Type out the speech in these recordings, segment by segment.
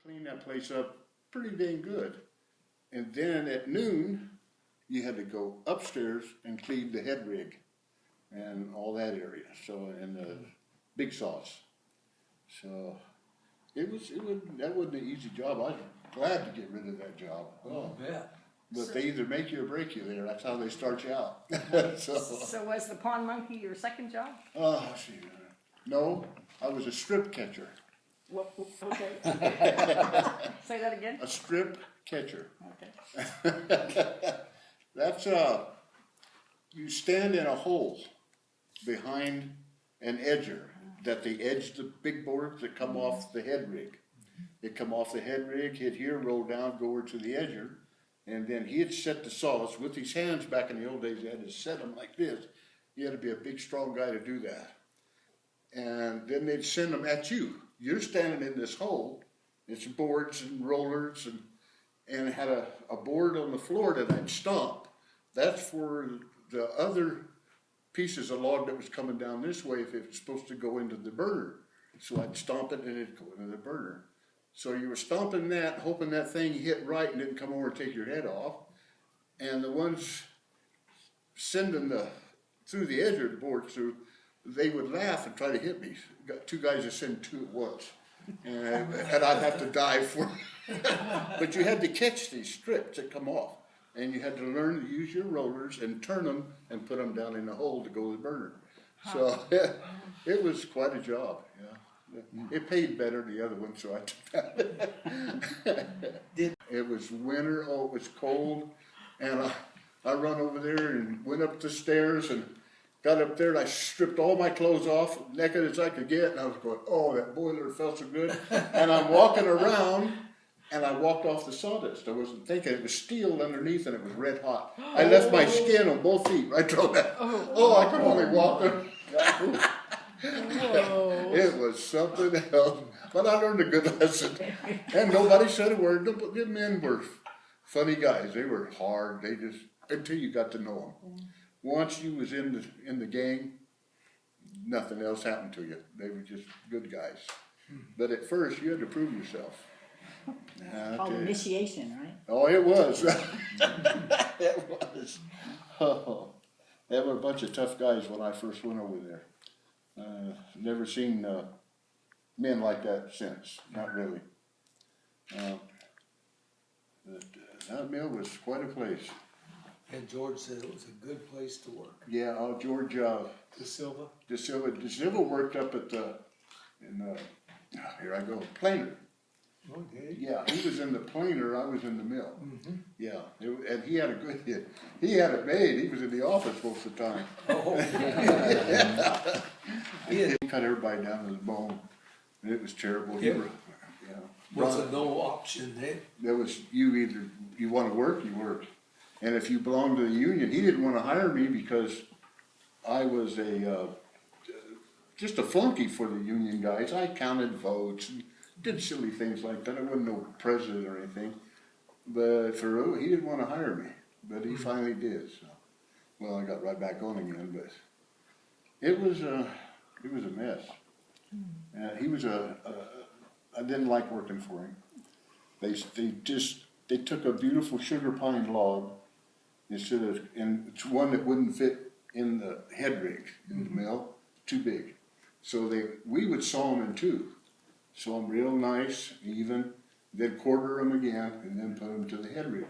clean that place up pretty dang good. And then at noon, you had to go upstairs and clean the head rig and all that area. So, and the big saws. So that wasn't an easy job. I was glad to get rid of that job. Oh, I bet. But they either make you or break you there. That's how they start you out. So was the pond monkey your second job? See, no, I was a strip catcher. Well, okay. Say that again? A strip catcher. Okay. That's you stand in a hole behind an edger that they edge the big boards that come off the head rig. They come off the head rig, hit here, roll down, go over to the edger, and then he'd set the saws with his hands. Back in the old days, he had to set them like this. You had to be a big, strong guy to do that. And then they'd send them at you. You're standing in this hole. It's boards and rollers, and it had a board on the floor that I'd stomp. That's for the other pieces of log that was coming down this way if it was supposed to go into the burner. So I'd stomp it and it'd go into the burner. So you were stomping that, hoping that thing hit right and didn't come over and take your head off. And the ones sending through the edge of the board through, they would laugh and try to hit me. Got two guys that send two at once. And I'd have to dive for it. But you had to catch these strips that come off. And you had to learn to use your rollers and turn them and put them down in the hole to go to the burner. So it was quite a job. Yeah, it paid better the other one, so I took that. It was winter. Oh, it was cold, and I run over there and went up the stairs and got up there and I stripped all my clothes off, naked as I could get, and I was going, oh, that boiler felt so good. And I'm walking around. And I walked off the sawdust. I wasn't thinking. It was steel underneath and it was red hot. I left my skin on both feet right through that. I could only walk. It was something else. But I learned a good lesson. And nobody said a word. The men were funny guys. They were hard. They just, until you got to know them. Once you was in the gang, nothing else happened to you. They were just good guys. But at first, you had to prove yourself. Called initiation, right? Oh, it was. It was. Oh, they were a bunch of tough guys when I first went over there. Never seen men like that since. Not really. That mill was quite a place. And George said it was a good place to work. Yeah, George. De Silva. De Silva worked up at here I go, planer. Okay. Yeah, he was in the planer, I was in the mill. Mm-hmm. Yeah, and he had a good hit. He had it made. He was in the office most of the time. Oh. He cut everybody down to the bone. It was terrible. Yeah. Was Ron, a no option then? there was you want to work, you work. And if you belonged to the union, he didn't want to hire me because I was just a flunky for the union guys. I counted votes and did silly things like that. I wasn't no president or anything. But he didn't want to hire me. But he finally did. So, well, I got right back on again. But it was a mess. He was I didn't like working for him. They took a beautiful sugar pine log instead of, and it's one that wouldn't fit in the head rig in the mill, too big. So we would saw them in two. Saw them real nice, even, then quarter them again, and then put them to the head rig.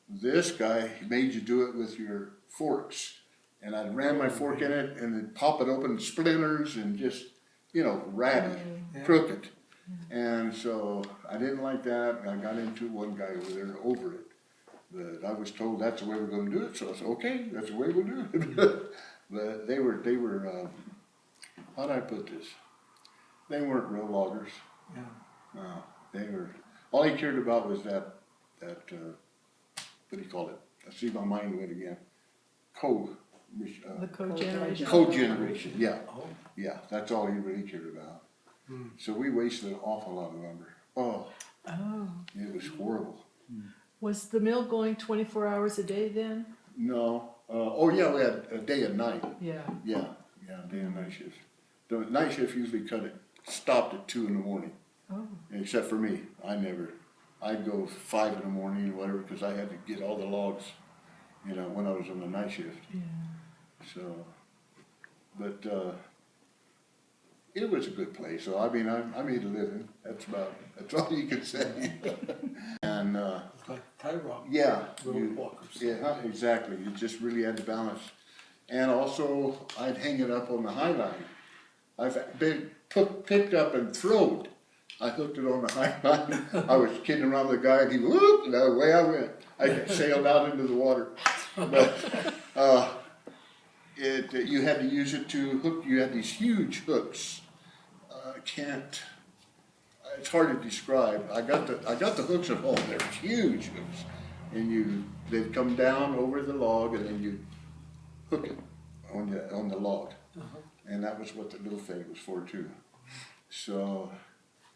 This guy made you do it with your forks. And I'd ram my fork in it and then pop it open, splinters, and just, ratty, crooked. And so I didn't like that. I got into one guy over there over it. But I was told that's the way we're going to do it. So I said, okay, that's the way we'll do it. But they were, how do I put this? They weren't real loggers. Yeah. No, they were, all he cared about was that what do you call it? I see my mind went again. The cogeneration. Cogeneration, yeah. Oh. Yeah, that's all he really cared about. So we wasted an awful lot of lumber. Oh. It was horrible. Was the mill going 24 hours a day then? No. We had a day and night. Yeah. Yeah, day and night shift. The night shift usually stopped at 2 in the morning. Oh, Except for me, I'd go 5 in the morning or whatever, because I had to get all the logs, you know, when I was on the night shift. yeah. So, but, it was a good place, so I mean, I made a living, that's all you can say. And, It's like tie rock. yeah, Road walkers. yeah, exactly, you just really had to balance. And also, I'd hang it up on the high line. I've been picked up and thrown. I hooked it on the high line. I was kidding around with the guy, and he whoop, and away I went. I sailed out into the water. But you had to use it to hook. You had these huge hooks. It's hard to describe. I got the hooks at home. They're huge hooks, and they'd come down over the log, and then you hook it on the log. And that was what the little thing was for too. So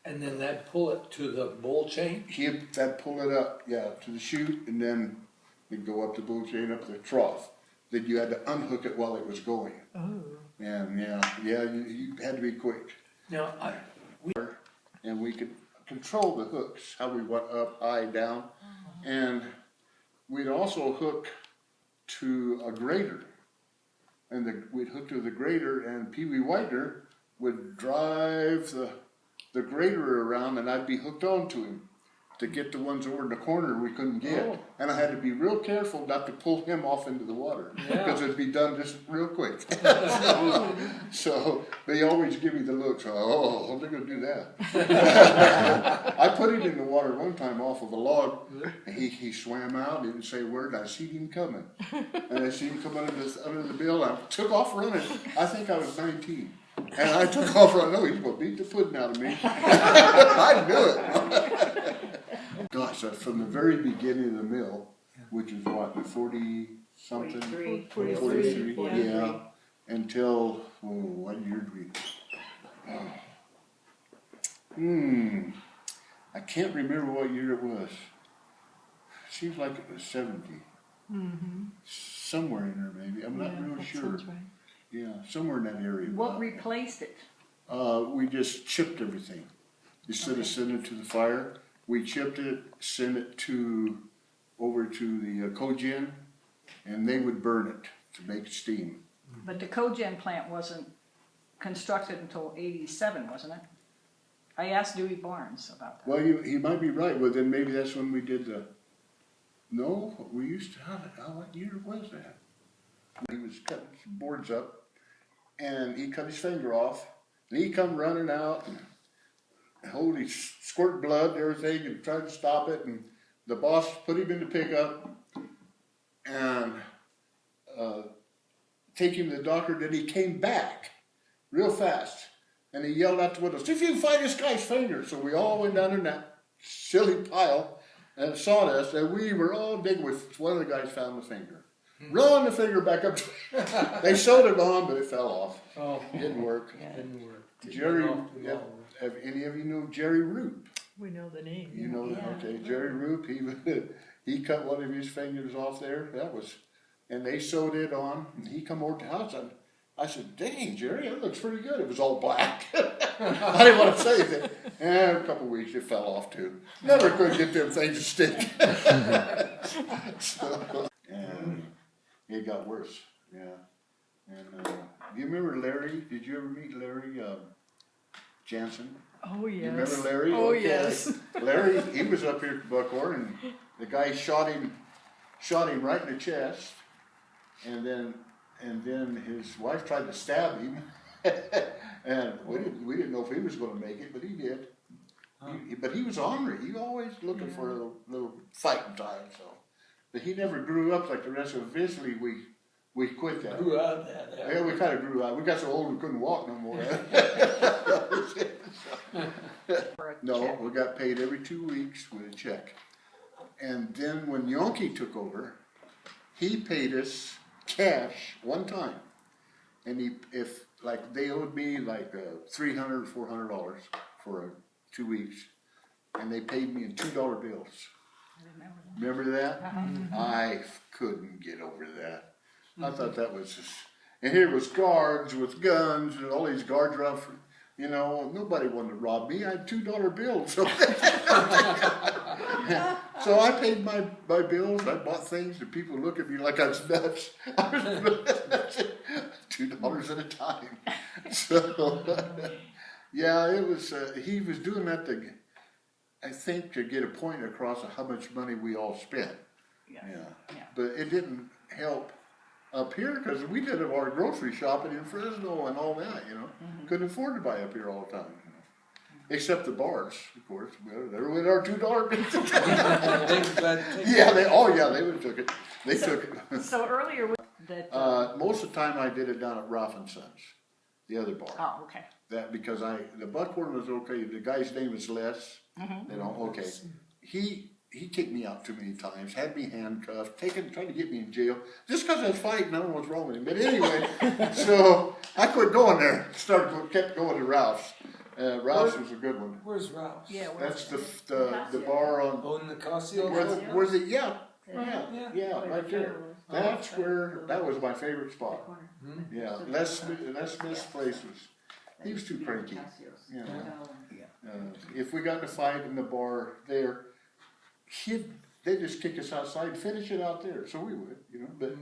And then that pull it to the bowl chain? that'd pull it up, yeah, to the chute, and then it'd go up the bull chain, up the trough. Then you had to unhook it while it was going. Oh. And you had to be quick. Now, And we could control the hooks, how we went up, high, down. And we'd also hook to a grater. And we'd hook to the grater, and Pee Wee Whitener would drive the grater around, and I'd be hooked onto him to get the ones over in the corner we couldn't get. Oh. And I had to be real careful not to pull him off into the water, Yeah. because it'd be done just real quick. So they always give me the looks, oh, they're going to do that. I put him in the water one time off of a log. He swam out, didn't say a word, and I seen him coming. And I seen him come under the bill, I took off running. I think I was 19. And I took off running. No, he's going to beat the pudding out of me. I knew it. Gosh, from the very beginning of the mill, which is what, the 40-something? 43. 43, yeah. Until, what year did we? I can't remember what year it was. Seems like it was 70. Mm-hmm. Somewhere in there, maybe. I'm not real sure. Sounds right. Yeah, somewhere in that area. What replaced it? We just chipped everything. Instead of sending it to the fire, we chipped it, sent it over to the cogen, and they would burn it to make steam. But the cogen plant wasn't constructed until '87, wasn't it? I asked Dewey Barnes about that. Well, he might be right. Well, then maybe that's when we did the. No, we used to. What year was that? He was cutting some boards up, and he cut his finger off, and he come running out, and holy squirt blood and everything, and tried to stop it, and the boss put him in the pickup, and take him to the doctor. Then he came back real fast, and he yelled out the window, "See if you can find this guy's finger." So we all went down in that silly pile and sawdust, and we were all digging with one of the guys found the finger. Run the finger back up. They sewed it on, but it fell off. Oh, It didn't work. didn't work. Jerry, Didn't off the wall. have any of you know Jerry Roop? We know the name. You know, Yeah. okay, Jerry Roop, he cut one of his fingers off there. And they sewed it on, and he come over to the house, and I said, "Dang, Jerry, that looks pretty good." It was all black. I didn't want to say anything. And a couple of weeks, it fell off too. Never could get them things to stick. And it got worse, yeah. And do you remember Larry? Did you ever meet Larry Jansen? Oh, yes. You remember Larry? Oh, Okay. yes. Larry, he was up here at Buckhorn, and the guy shot him right in the chest, and then his wife tried to stab him, and we didn't know if he was going to make it, but he did. But he was ornery. He was always looking for a little fighting time. So, but he never grew up like the rest of us. Eventually, we quit that. Grew out of that. Yeah, we kind of grew out. We got so old we couldn't walk no more. For a No, check? we got paid every 2 weeks with a check. And then when Yonke took over, he paid us cash one time. And if they owed me like $300, $400 for 2 weeks, and they paid me in $2 bills. I remember Remember that? I couldn't get over that. I thought that was just, and here was guards with guns, and all these guards around. You know, nobody wanted to rob me. I had $2 bills. So, so I paid my bills. I bought things, and people look at me like I was nuts. $2 at a time. So, yeah, it was. He was doing that to, I think, to get a point across of how much money we all spent. Yeah. Yeah. But it didn't help up here because we did our grocery shopping in Fresno and all that, you know. Couldn't afford to buy up here all the time, you know. Except the bars, of course. They were with our $2 bills. Yeah, they would have took it. They took it. So earlier that. Most of the time I did it down at Ralph and Sons, the other bar. Oh, okay. That because the buckhorn was okay. The guy's name is Les. You know, okay. He kicked me out too many times, had me handcuffed, tried to get me in jail. Just because I was fighting, I don't know what's wrong with him. But anyway, so I quit going there. Kept going to Ralph's. Ralph's was a good one. Where's Ralph's? Yeah. That's the bar on. Oh, in the Casio? Where's it? Yeah, right there. That's where that was my favorite spot. Yeah, Les Smith's places. He was too cranky. You know. If we got in a fight in the bar there, they just kick us outside and finish it out there. So we would, you know. But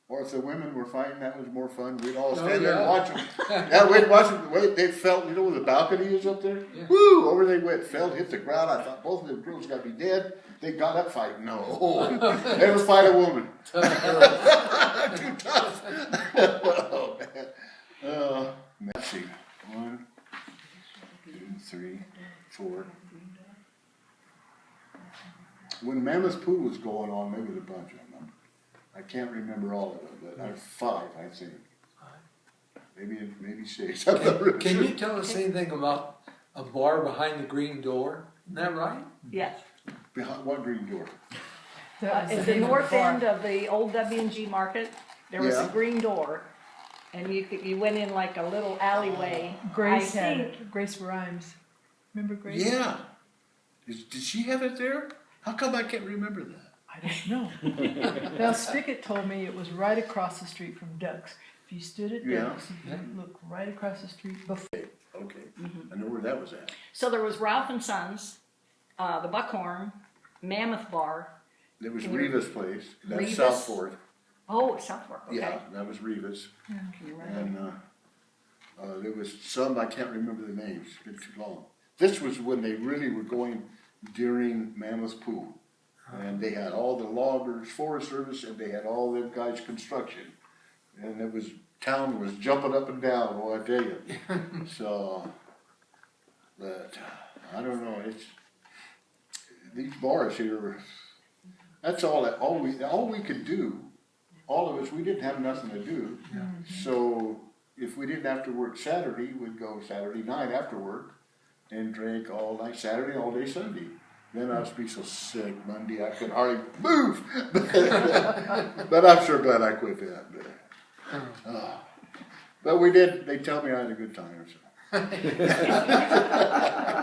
or if the women were fighting, that was more fun. We'd all stand there and watch them. Yeah, we'd watch them. The way they fell, you know, where the balcony is up there. Yeah. Woo! Over they went, fell, hit the ground. I thought both of them girls got to be dead. They got up fighting. No, never fight a woman. Too tough. Oh man. Let's see. 1, 2, 3, 4. When Mammoth Pool was going on, maybe a bunch of them. I can't remember all of them, but 5, I think. Maybe 6. Can you tell us anything about a bar behind the green door? Isn't that right? Yes. Behind what green door? At the north end of the old W&G Market, there was a green door, and you went in like a little alleyway. Grace had it. Grace Reimer. Remember Grace? Yeah. Did she have it there? How come I can't remember that? I don't know. Now Spigot told me it was right across the street from Doug's. If you stood at Doug's, you could look right across the street before. Okay. I know where that was at. So there was Ralph and Sons, the Buckhorn, Mammoth Bar. There was Reva's place. That's Reva's? Southport. Oh, Southport. Okay. Yeah, that was Reva's. Can you remember? And there was some, I can't remember the names. It's been too long. This was when they really were going during Mammoth Pool. And they had all the loggers, Forest Service, and they had all them guys construction. And town was jumping up and down, boy, I tell you. So, but I don't know, these bars here, that's all we could do. All of us, we didn't have nothing to do. So if we didn't have to work Saturday, we'd go Saturday night after work and drink all night Saturday, all day Sunday. Then I'd be so sick Monday I could hardly move. But I'm sure glad I quit that. But we did. They tell me I had a good time. So.